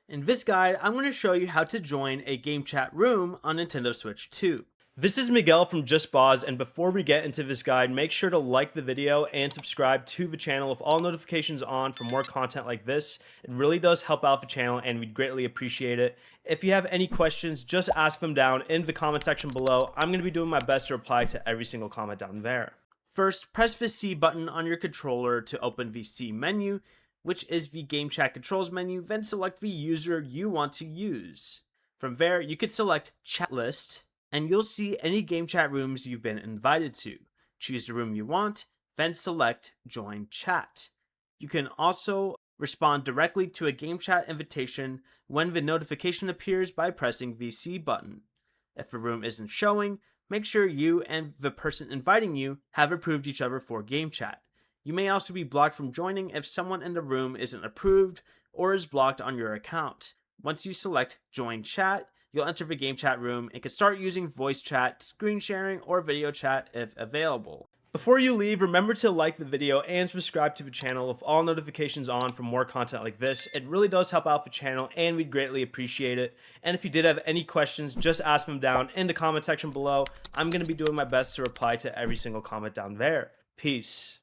In this guide, I'm going to show you how to join a GameChat Room on Nintendo Switch 2. This is Miguel from Just Boz, and before we get into this guide, make sure to like the video and subscribe to the channel with all notifications on for more content like this. It really does help out the channel and we'd greatly appreciate it. If you have any questions, just ask them down in the comment section below. I'm going to be doing my best to reply to every single comment down there. First, press the C button on your controller to open the C menu, which is the Game Chat Controls menu, then select the user you want to use. From there, you can select Chat List, and you'll see any Game Chat rooms you've been invited to. Choose the room you want, then select Join Chat. You can also respond directly to a Game Chat invitation when the notification appears by pressing the C button. If a room isn't showing, make sure you and the person inviting you have approved each other for Game Chat. You may also be blocked from joining if someone in the room isn't approved or is blocked on your account. Once you select Join Chat, you'll enter the Game Chat room and can start using voice chat, screen sharing, or video chat if available. Before you leave, remember to like the video and subscribe to the channel with all notifications on for more content like this. It really does help out the channel and we'd greatly appreciate it. And if you did have any questions, just ask them down in the comment section below. I'm going to be doing my best to reply to every single comment down there. Peace.